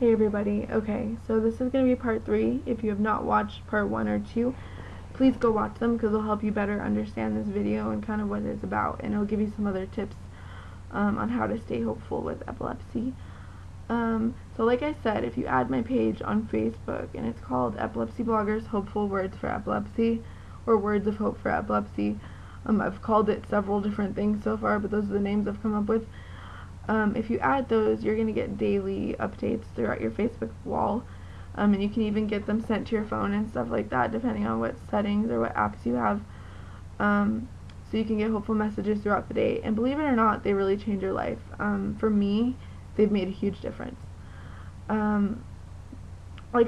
Hey everybody, okay, so this is going to be part 3. If you have not watched part 1 or 2, please go watch them because it'll help you better understand this video and kind of what it's about, and it'll give you some other tips on how to stay hopeful with epilepsy. So like I said, if you add my page on Facebook, and it's called EpilepsyBlogger's Hopeful Words for Epilepsy, or Words of Hope for Epilepsy. I've called it several different things so far, but those are the names I've come up with. If you add those, you're going to get daily updates throughout your Facebook wall, and you can even get them sent to your phone and stuff like that, depending on what settings or what apps you have. So you can get hopeful messages throughout the day, and believe it or not, they really change your life. For me, they've made a huge difference. Like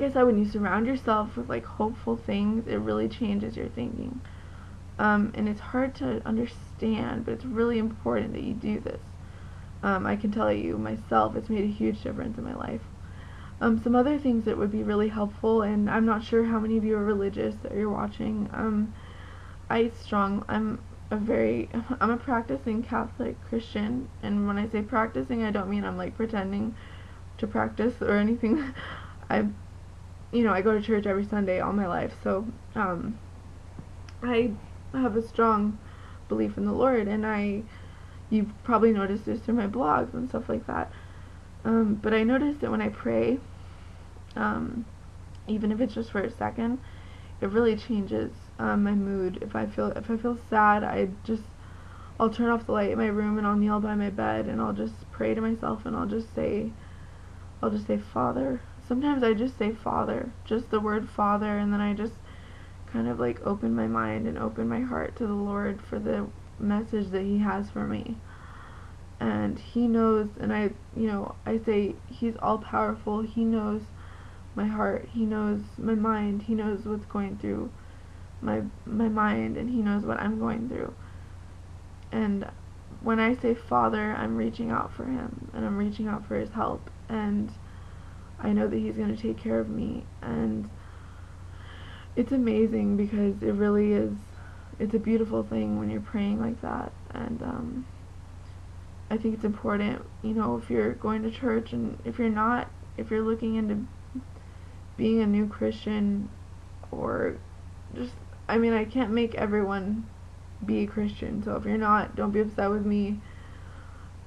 I said, when you surround yourself with like hopeful things, it really changes your thinking. And it's hard to understand, but it's really important that you do this. I can tell you myself, it's made a huge difference in my life. Some other things that would be really helpful, and I'm not sure how many of you are religious that you're watching. I'm a practicing Catholic Christian, and when I say practicing, I don't mean I'm like pretending to practice or anything. I go to church every Sunday all my life, so I have a strong belief in the Lord, and you've probably noticed this through my blogs and stuff like that. But I noticed that when I pray, even if it's just for a second, it really changes my mood. If I feel sad, I'll turn off the light in my room and I'll kneel by my bed and I'll just pray to myself, and I'll just say Father. Sometimes I just say Father, just the word Father, and then I just kind of like open my mind and open my heart to the Lord for the message that He has for me. And He knows, and I say He's all powerful. He knows my heart, He knows my mind, He knows what's going through my mind, and He knows what I'm going through. And when I say Father, I'm reaching out for Him, and I'm reaching out for His help, and I know that He's going to take care of me. And it's amazing because it really is, it's a beautiful thing when you're praying like that. And I think it's important, if you're going to church, and if you're not, if you're looking into being a new Christian, or just, I can't make everyone be a Christian, so if you're not, don't be upset with me,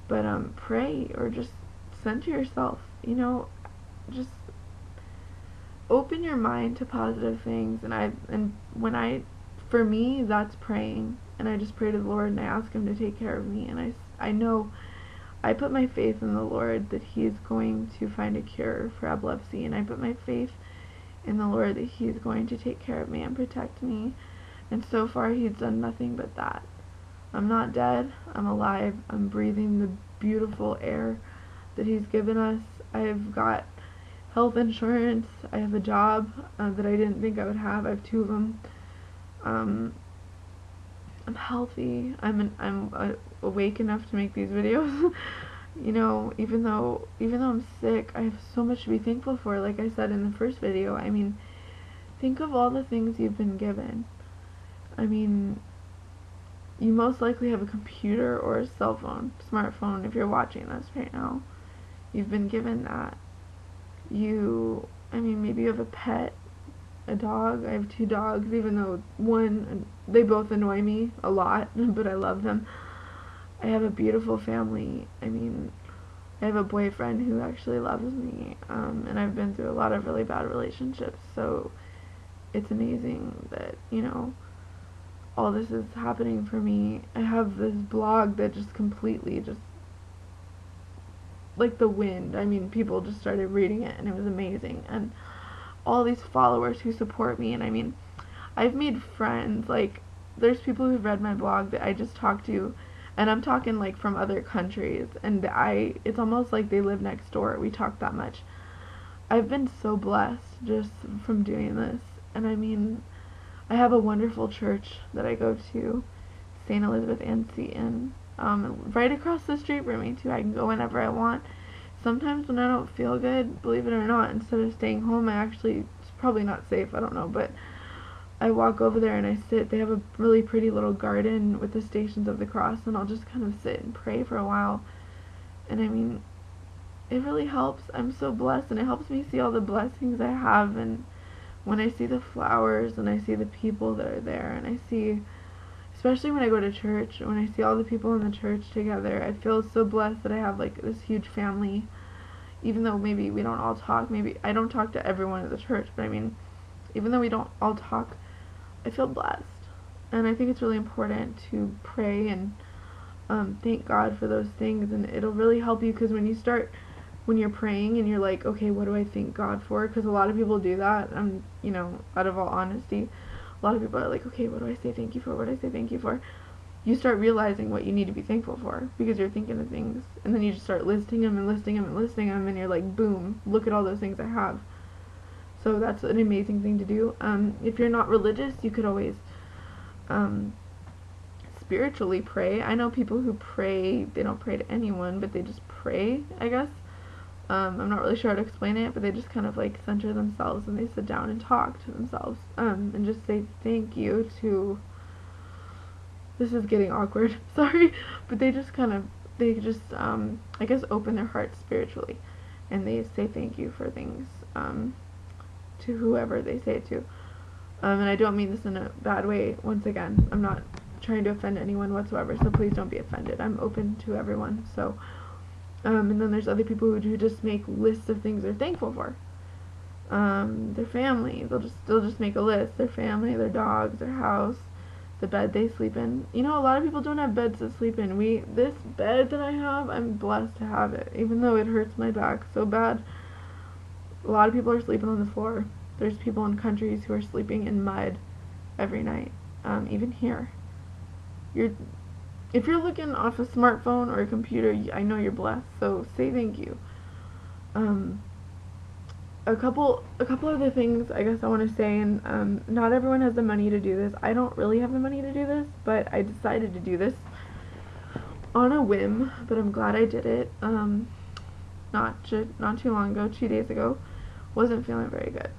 but pray, or just center yourself, just open your mind to positive things. For me, that's praying, and I just pray to the Lord and I ask Him to take care of me, and I know I put my faith in the Lord that He's going to find a cure for epilepsy, and I put my faith in the Lord that He's going to take care of me and protect me, and so far He's done nothing but that. I'm not dead, I'm alive, I'm breathing the beautiful air that He's given us. I've got health insurance, I have a job that I didn't think I would have. I have 2 of them. I'm healthy. I'm awake enough to make these videos. Even though I'm sick, I have so much to be thankful for. Like I said in the first video, think of all the things you've been given. You most likely have a computer or a cell phone, smartphone, if you're watching this right now. You've been given that. Maybe you have a pet, a dog. I have 2 dogs, even though they both annoy me a lot, but I love them. I have a beautiful family. I have a boyfriend who actually loves me, and I've been through a lot of really bad relationships, so it's amazing that, all this is happening for me. I have this blog that just completely like the wind. People just started reading it, and it was amazing, and all these followers who support me, and I've made friends. Like, there's people who've read my blog that I just talk to, and I'm talking like from other countries, and it's almost like they live next door. We talk that much. I've been so blessed just from doing this, and I have a wonderful church that I go to, St. Elizabeth Ann Seton, right across the street from me too. I can go whenever I want. Sometimes when I don't feel good, believe it or not, instead of staying home, it's probably not safe, I don't know, but I walk over there and I sit. They have a really pretty little garden with the Stations of the Cross, and I'll just kind of sit and pray for a while. And it really helps. I'm so blessed, and it helps me see all the blessings I have, and when I see the flowers and I see the people that are there, and I see, especially when I go to church, when I see all the people in the church together, I feel so blessed that I have like this huge family. Even though maybe we don't all talk, maybe I don't talk to everyone at the church, but I mean, even though we don't all talk, I feel blessed. And I think it's really important to pray and thank God for those things, and it'll really help you, because when you're praying and you're like, okay, what do I thank God for? Because a lot of people do that, you know, out of all honesty, a lot of people are like, okay, what do I say thank you for? What do I say thank you for? You start realizing what you need to be thankful for, because you're thinking of things, and then you just start listing them and listing them and listing them, and you're like, boom, look at all those things I have. So that's an amazing thing to do. If you're not religious, you could always spiritually pray. I know people who pray, they don't pray to anyone, but they just pray, I guess. I'm not really sure how to explain it, but they just kind of like center themselves, and they sit down and talk to themselves, and just say thank you to, this is getting awkward, sorry, but they just I guess open their hearts spiritually, and they say thank you for things, to whoever they say it to. And I don't mean this in a bad way. Once again, I'm not trying to offend anyone whatsoever, so please don't be offended. I'm open to everyone. So, and then there's other people who just make lists of things they're thankful for. Their family, they'll just make a list. Their family, their dogs, their house, the bed they sleep in. You know, a lot of people don't have beds to sleep in. This bed that I have, I'm blessed to have it, even though it hurts my back so bad. A lot of people are sleeping on the floor. There's people in countries who are sleeping in mud every night, even here. If you're looking off a smartphone or a computer, I know you're blessed, so say thank you. A couple other things I guess I want to say, and not everyone has the money to do this. I don't really have the money to do this, but I decided to do this on a whim, but I'm glad I did it. Not too long ago, 2 days ago. Wasn't feeling very good.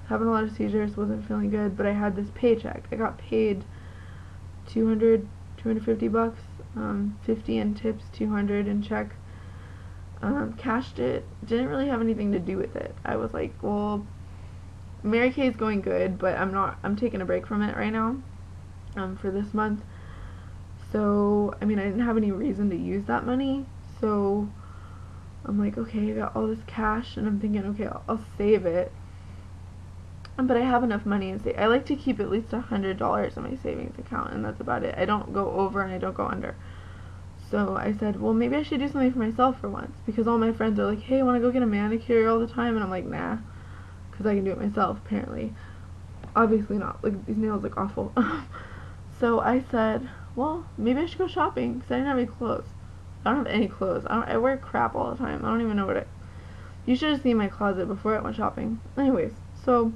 Having a lot of seizures, wasn't feeling good, but I had this paycheck. I got paid $250, 50 in tips, 200 in check. Cashed it. Didn't really have anything to do with it. I was like, well, Mary Kay's going good, but I'm taking a break from it right now, for this month. So, I mean, I didn't have any reason to use that money, so I'm like, okay, I got all this cash, and I'm thinking, okay, I'll save it. But I have enough money and I like to keep at least $100 in my savings account, and that's about it. I don't go over and I don't go under. So I said, well, maybe I should do something for myself for once, because all my friends are like, hey, want to go get a manicure all the time? And I'm like, nah, because I can do it myself, apparently. Obviously not. Like, these nails look awful. So I said, well, maybe I should go shopping, because I didn't have any clothes. I don't have any clothes. I wear crap all the time. I don't even know you should have seen my closet before I went shopping. Anyways, so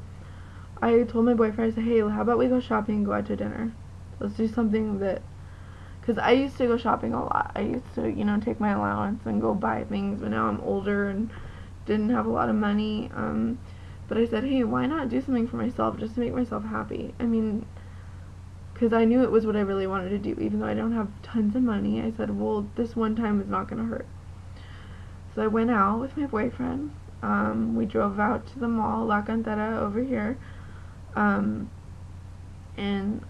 I told my boyfriend, I said, hey, how about we go shopping and go out to dinner? Let's do something that, because I used to go shopping a lot. I used to, you know, take my allowance and go buy things, but now I'm older and didn't have a lot of money. But I said, hey, why not do something for myself just to make myself happy? I mean, because I knew it was what I really wanted to do, even though I don't have tons of money. I said, well, this one time is not going to hurt. So I went out with my boyfriend. We drove out to the mall, La Cantera, over here. And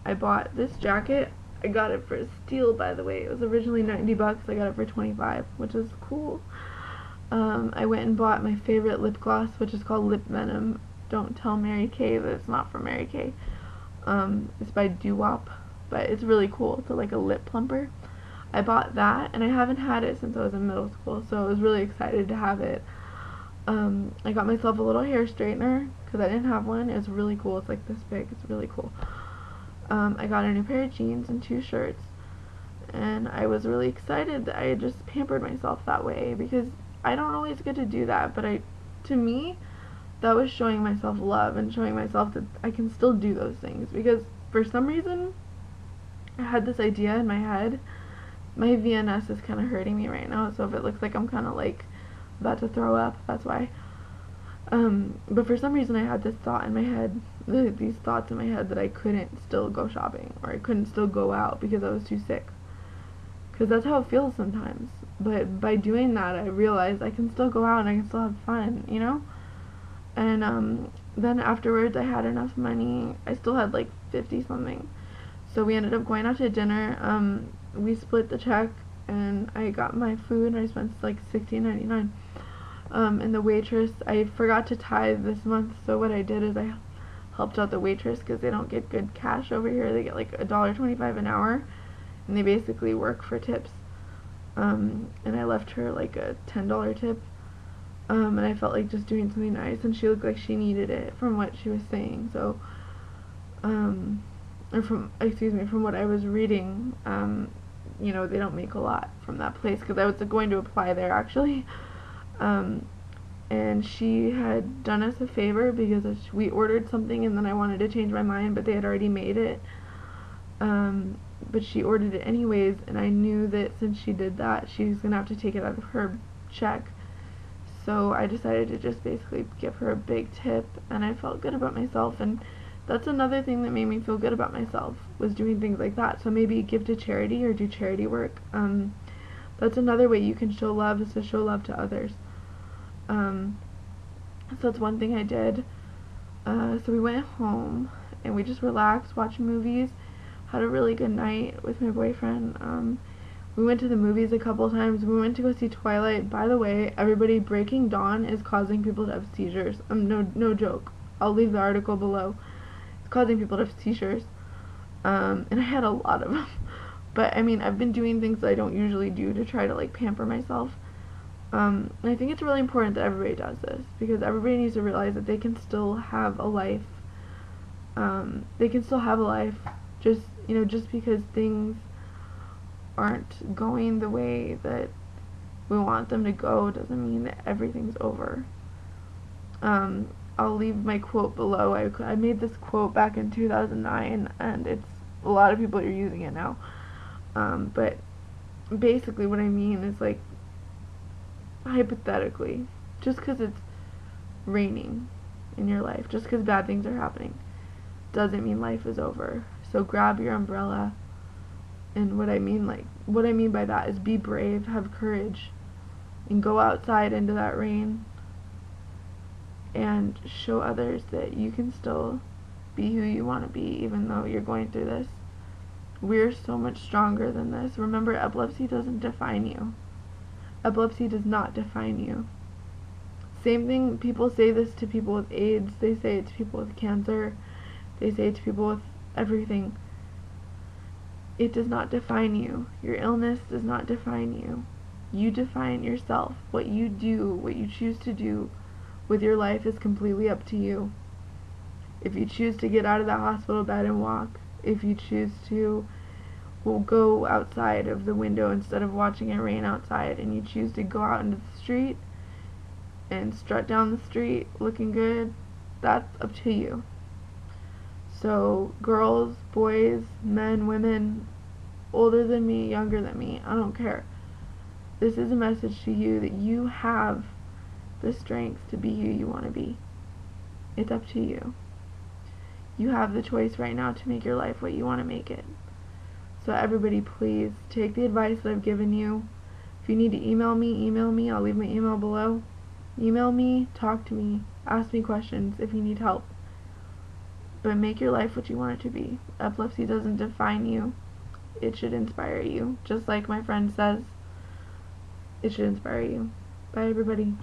I bought this jacket. I got it for a steal, by the way. It was originally $90. I got it for $25, which is cool. I went and bought my favorite lip gloss, which is called Lip Venom. Don't tell Mary Kay that it's not from Mary Kay. It's by Doo-Wop, but it's really cool. It's like a lip plumper. I bought that, and I haven't had it since I was in middle school, so I was really excited to have it. I got myself a little hair straightener, because I didn't have one. It's really cool. It's like this big. It's really cool. I got a new pair of jeans and 2 shirts, and I was really excited that I had just pampered myself that way, because I don't always get to do that, but to me, that was showing myself love and showing myself that I can still do those things, because for some reason, I had this idea in my head. My VNS is kind of hurting me right now, so if it looks like I'm kind of like about to throw up, that's why. But for some reason I had this thought in my head, these thoughts in my head that I couldn't still go shopping, or I couldn't still go out because I was too sick. Because that's how it feels sometimes. But by doing that, I realized I can still go out and I can still have fun, you know? And then afterwards, I had enough money. I still had like 50 something. So we ended up going out to dinner. We split the check, and I got my food, and I spent like $16.99. And the waitress, I forgot to tithe this month, so what I did is I helped out the waitress because they don't get good cash over here. They get like $1.25 an hour, and they basically work for tips. And I left her like a $10 tip. And I felt like just doing something nice, and she looked like she needed it from what she was saying. So, or from what I was reading, you know, they don't make a lot from that place, because I was going to apply there actually. And she had done us a favor because we ordered something and then I wanted to change my mind, but they had already made it. But she ordered it anyways, and I knew that since she did that, she was going to have to take it out of her check. So I decided to just basically give her a big tip, and I felt good about myself. And that's another thing that made me feel good about myself, was doing things like that. So maybe give to charity or do charity work. That's another way you can show love, is to show love to others. So that's one thing I did. So we went home and we just relaxed, watched movies, had a really good night with my boyfriend. We went to the movies a couple times. We went to go see Twilight. By the way, everybody, Breaking Dawn is causing people to have seizures. No joke. I'll leave the article below. It's causing people to have seizures. And I had a lot of them. But I mean, I've been doing things that I don't usually do to try to like pamper myself. And I think it's really important that everybody does this, because everybody needs to realize that they can still have a life. They can still have a life. Just, you know, just because things aren't going the way that we want them to go doesn't mean that everything's over. I'll leave my quote below. I made this quote back in 2009, and it's a lot of people are using it now. But basically what I mean is, like, hypothetically, just because it's raining in your life, just because bad things are happening, doesn't mean life is over. So grab your umbrella. And what I mean by that is be brave, have courage, and go outside into that rain and show others that you can still be who you want to be, even though you're going through this. We're so much stronger than this. Remember, epilepsy doesn't define you. Epilepsy does not define you. Same thing, people say this to people with AIDS, they say it to people with cancer, they say it to people with everything. It does not define you. Your illness does not define you. You define yourself. What you do, what you choose to do with your life is completely up to you. If you choose to get out of that hospital bed and walk, if you choose to go outside of the window instead of watching it rain outside, and you choose to go out into the street and strut down the street looking good, that's up to you. So girls, boys, men, women, older than me, younger than me, I don't care. This is a message to you that you have the strength to be who you want to be. It's up to you. You have the choice right now to make your life what you want to make it. So everybody, please take the advice that I've given you. If you need to email me. I'll leave my email below. Email me, talk to me, ask me questions if you need help. But make your life what you want it to be. Epilepsy doesn't define you. It should inspire you. Just like my friend says, it should inspire you. Bye, everybody.